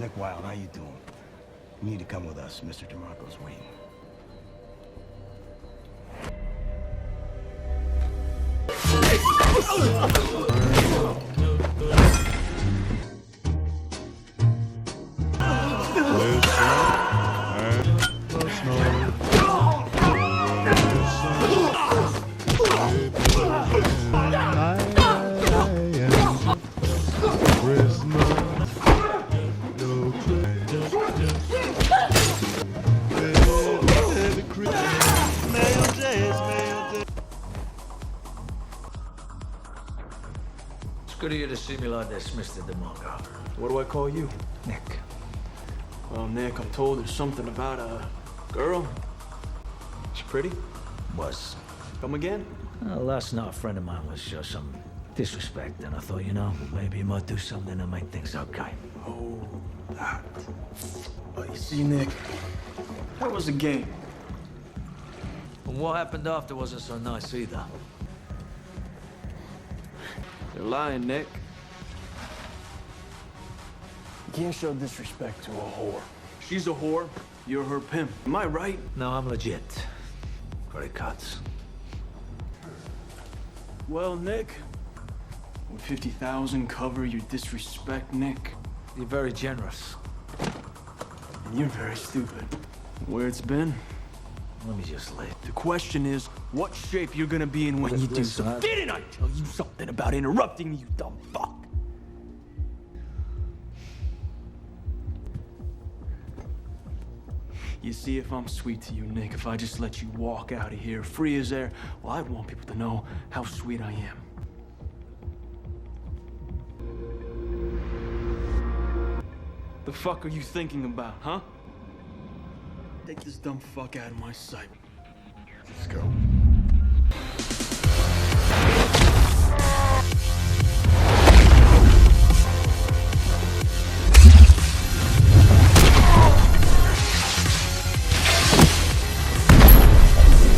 Nick Wilde, how you doing? You need to come with us. Mr. DeMarco's waiting. It's good of you to see me like this, Mr. DeMarco. What do I call you? Nick. Well, Nick, I'm told there's something about a girl. She pretty? Was. Come again? Last night, a friend of mine was some disrespect, and I thought, you know, maybe you might do something to make things okay. Oh, that. But you see, Nick, that was a game. And what happened after wasn't so nice either. You're lying, Nick. You can't show disrespect to a whore. She's a whore, you're her pimp. Am I right? No, I'm legit. Credit cards. Well, Nick, would 50,000 cover your disrespect, Nick? You're very generous. And you're very stupid. Where it's been? Let me just leave. The question is, what shape you're gonna be in when you do Listen, something? Didn't I tell you something about interrupting me, you dumb fuck? You see, if I'm sweet to you, Nick, if I just let you walk out of here free as air, well, I'd want people to know how sweet I am. The fuck are you thinking about, huh? Take this dumb fuck out of my sight. Let's go.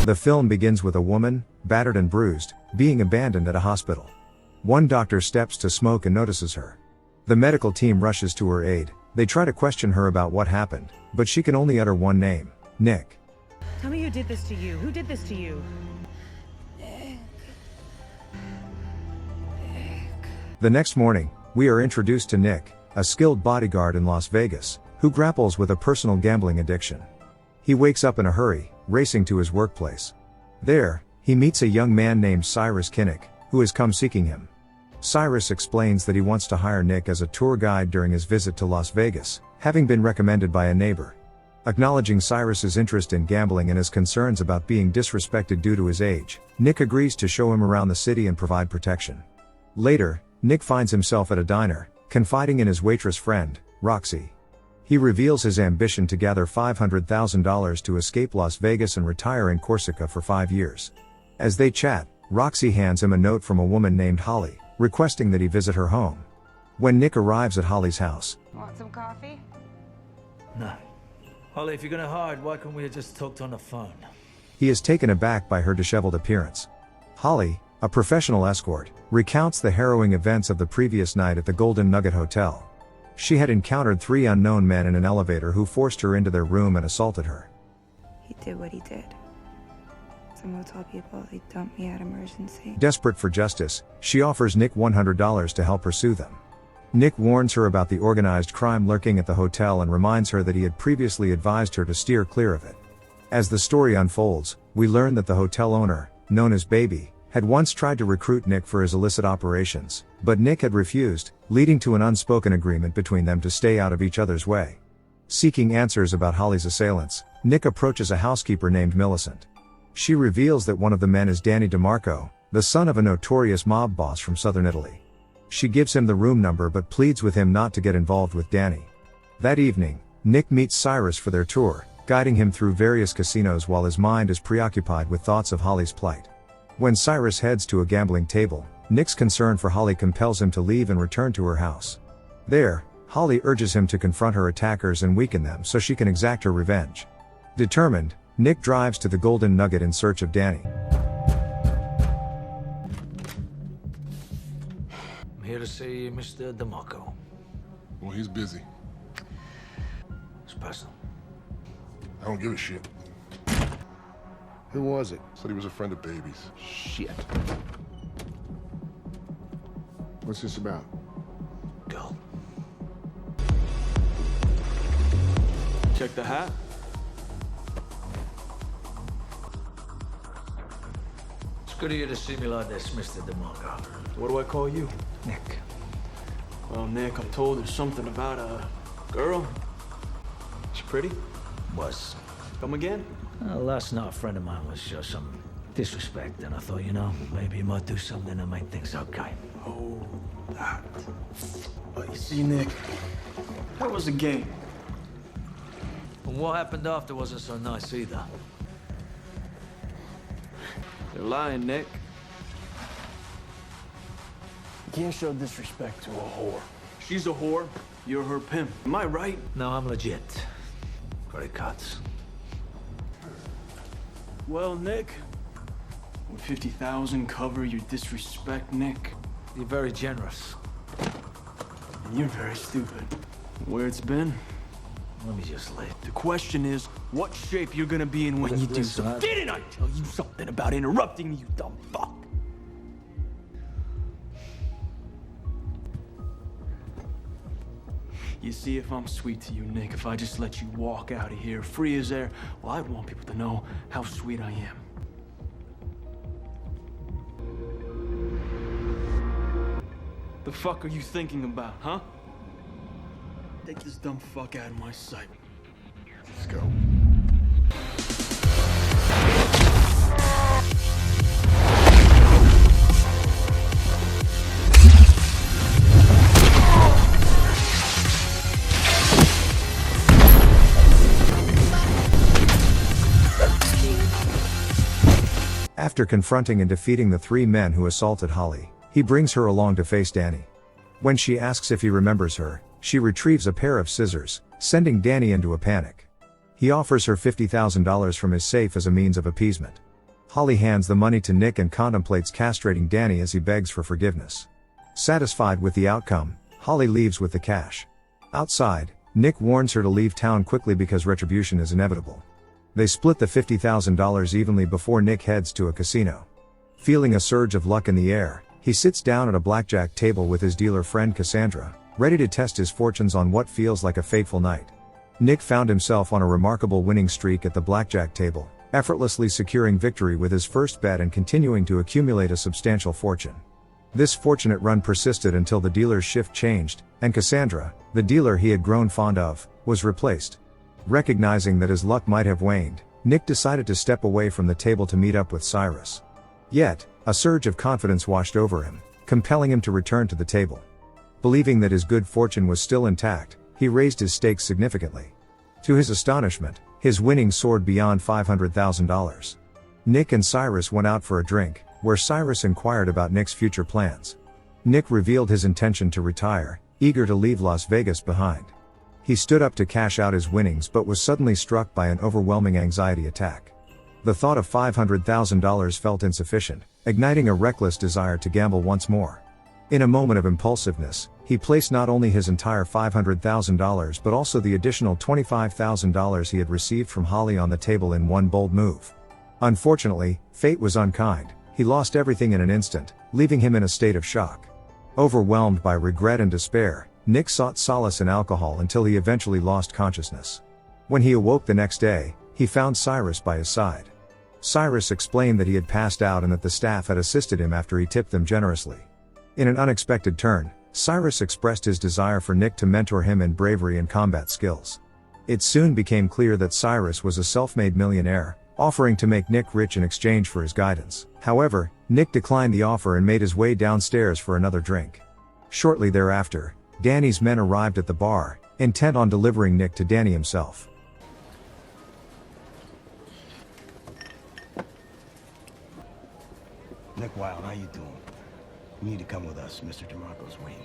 The film begins with a woman, battered and bruised, being abandoned at a hospital. One doctor steps to smoke and notices her. The medical team rushes to her aid. They try to question her about what happened, but she can only utter one name: Nick. Tell me who did this to you. Who did this to you? The next morning, we are introduced to Nick, a skilled bodyguard in Las Vegas, who grapples with a personal gambling addiction. He wakes up in a hurry, racing to his workplace. There, he meets a young man named Cyrus Kinnick, who has come seeking him. Cyrus explains that he wants to hire Nick as a tour guide during his visit to Las Vegas, having been recommended by a neighbor. Acknowledging Cyrus's interest in gambling and his concerns about being disrespected due to his age, Nick agrees to show him around the city and provide protection. Later, Nick finds himself at a diner, confiding in his waitress friend, Roxy. He reveals his ambition to gather $500,000 to escape Las Vegas and retire in Corsica for 5 years. As they chat, Roxy hands him a note from a woman named Holly, requesting that he visit her home. When Nick arrives at Holly's house, Want some coffee? No. Holly, if you're gonna hide, why can't we have just talked on the phone? he is taken aback by her disheveled appearance. Holly, a professional escort, recounts the harrowing events of the previous night at the Golden Nugget Hotel. She had encountered 3 unknown men in an elevator who forced her into their room and assaulted her. He did what he did. Some motel people, they dumped me at emergency. Desperate for justice, she offers Nick $100 to help pursue them. Nick warns her about the organized crime lurking at the hotel and reminds her that he had previously advised her to steer clear of it. As the story unfolds, we learn that the hotel owner, known as Baby, had once tried to recruit Nick for his illicit operations, but Nick had refused, leading to an unspoken agreement between them to stay out of each other's way. Seeking answers about Holly's assailants, Nick approaches a housekeeper named Millicent. She reveals that one of the men is Danny DeMarco, the son of a notorious mob boss from southern Italy. She gives him the room number but pleads with him not to get involved with Danny. That evening, Nick meets Cyrus for their tour, guiding him through various casinos while his mind is preoccupied with thoughts of Holly's plight. When Cyrus heads to a gambling table, Nick's concern for Holly compels him to leave and return to her house. There, Holly urges him to confront her attackers and weaken them so she can exact her revenge. Determined, Nick drives to the Golden Nugget in search of Danny. I'm here to see Mr. DeMarco. Well, he's busy. personal. I don't give a shit. Who was it? Said he was a friend of Baby's. Shit. What's this about? Go. Check the hat. It's good of you to see me like this, Mr. DeMarco. What do I call you? Nick. Well, Nick, I'm told there's something about a girl. She pretty? Was. Come again? Last night, a friend of mine was some disrespect, and I thought, you know, maybe you might do something to make things okay. Oh, that. But you see, Nick, that was a game. And what happened after wasn't so nice either. They're lying, Nick. You can't show disrespect to a whore. She's a whore, you're her pimp. Am I right? No, I'm legit. Credit cards. Well, Nick, would 50,000 cover your disrespect, Nick? You're very generous. And you're very stupid. Where it's been? Let me just lay. The question is, what shape you're gonna be in when you do Listen, something. Didn't I tell you something about interrupting me, you dumb fuck? You see, if I'm sweet to you, Nick, if I just let you walk out of here free as air, well, I'd want people to know how sweet I am. The fuck are you thinking about, huh? Take this dumb fuck out of my sight. Let's go. After confronting and defeating the three men who assaulted Holly, he brings her along to face Danny. When she asks if he remembers her, she retrieves a pair of scissors, sending Danny into a panic. He offers her $50,000 from his safe as a means of appeasement. Holly hands the money to Nick and contemplates castrating Danny as he begs for forgiveness. Satisfied with the outcome, Holly leaves with the cash. Outside, Nick warns her to leave town quickly because retribution is inevitable. They split the $50,000 evenly before Nick heads to a casino. Feeling a surge of luck in the air, he sits down at a blackjack table with his dealer friend Cassandra, ready to test his fortunes on what feels like a fateful night. Nick found himself on a remarkable winning streak at the blackjack table, effortlessly securing victory with his first bet and continuing to accumulate a substantial fortune. This fortunate run persisted until the dealer's shift changed, and Cassandra, the dealer he had grown fond of, was replaced. Recognizing that his luck might have waned, Nick decided to step away from the table to meet up with Cyrus. Yet, a surge of confidence washed over him, compelling him to return to the table. Believing that his good fortune was still intact, he raised his stakes significantly. To his astonishment, his winnings soared beyond $500,000. Nick and Cyrus went out for a drink, where Cyrus inquired about Nick's future plans. Nick revealed his intention to retire, eager to leave Las Vegas behind. He stood up to cash out his winnings but was suddenly struck by an overwhelming anxiety attack. The thought of $500,000 felt insufficient, igniting a reckless desire to gamble once more. In a moment of impulsiveness, he placed not only his entire $500,000 but also the additional $25,000 he had received from Holly on the table in one bold move. Unfortunately, fate was unkind. He lost everything in an instant, leaving him in a state of shock. Overwhelmed by regret and despair, Nick sought solace in alcohol until he eventually lost consciousness. When he awoke the next day, he found Cyrus by his side. Cyrus explained that he had passed out and that the staff had assisted him after he tipped them generously. In an unexpected turn, Cyrus expressed his desire for Nick to mentor him in bravery and combat skills. It soon became clear that Cyrus was a self-made millionaire, offering to make Nick rich in exchange for his guidance. However, Nick declined the offer and made his way downstairs for another drink. Shortly thereafter, Danny's men arrived at the bar, intent on delivering Nick to Danny himself. Nick Wilde, how you doing? You need to come with us. Mr. DeMarco's waiting.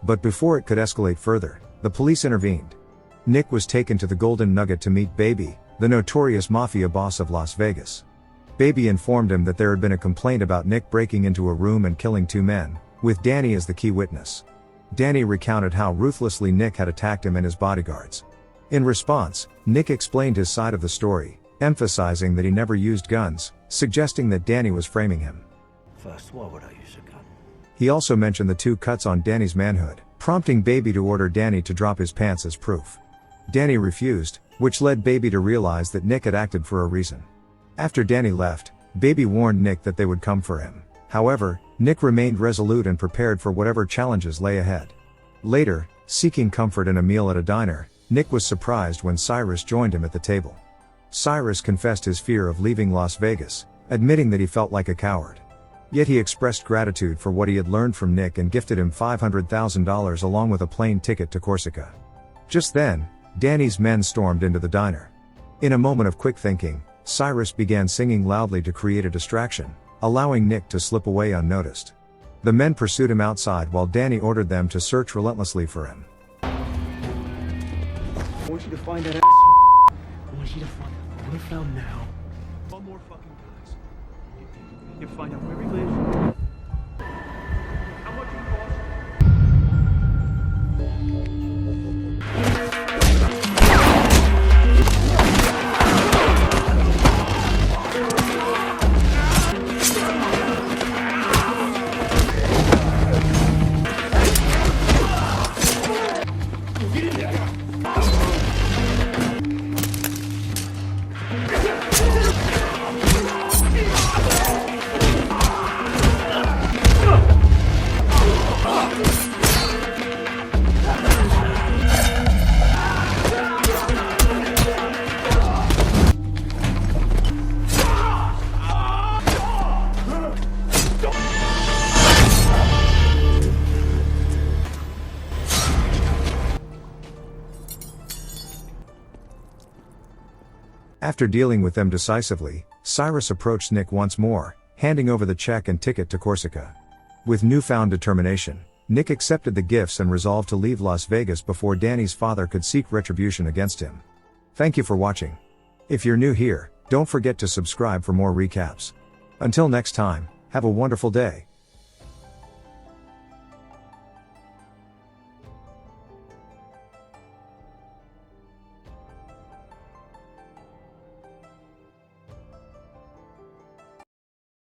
But before it could escalate further, the police intervened. Nick was taken to the Golden Nugget to meet Baby, the notorious mafia boss of Las Vegas. Baby informed him that there had been a complaint about Nick breaking into a room and killing 2 men, with Danny as the key witness. Danny recounted how ruthlessly Nick had attacked him and his bodyguards. In response, Nick explained his side of the story, emphasizing that he never used guns, suggesting that Danny was framing him. First, why would I use a gun? He also mentioned the 2 cuts on Danny's manhood, prompting Baby to order Danny to drop his pants as proof. Danny refused, which led Baby to realize that Nick had acted for a reason. After Danny left, Baby warned Nick that they would come for him. However, Nick remained resolute and prepared for whatever challenges lay ahead. Later, seeking comfort in a meal at a diner, Nick was surprised when Cyrus joined him at the table. Cyrus confessed his fear of leaving Las Vegas, admitting that he felt like a coward. Yet he expressed gratitude for what he had learned from Nick and gifted him $500,000 along with a plane ticket to Corsica. Just then, Danny's men stormed into the diner. In a moment of quick thinking, Cyrus began singing loudly to create a distraction, allowing Nick to slip away unnoticed. The men pursued him outside while Danny ordered them to search relentlessly for him. I want you to find that asshole. I want you to find him. I want him found now. One more fucking guys. You find out where he lives. How much he costs. After dealing with them decisively, Cyrus approached Nick once more, handing over the check and ticket to Corsica. With newfound determination, Nick accepted the gifts and resolved to leave Las Vegas before Danny's father could seek retribution against him. Thank you for watching. If you're new here, don't forget to subscribe for more recaps. Until next time, have a wonderful day.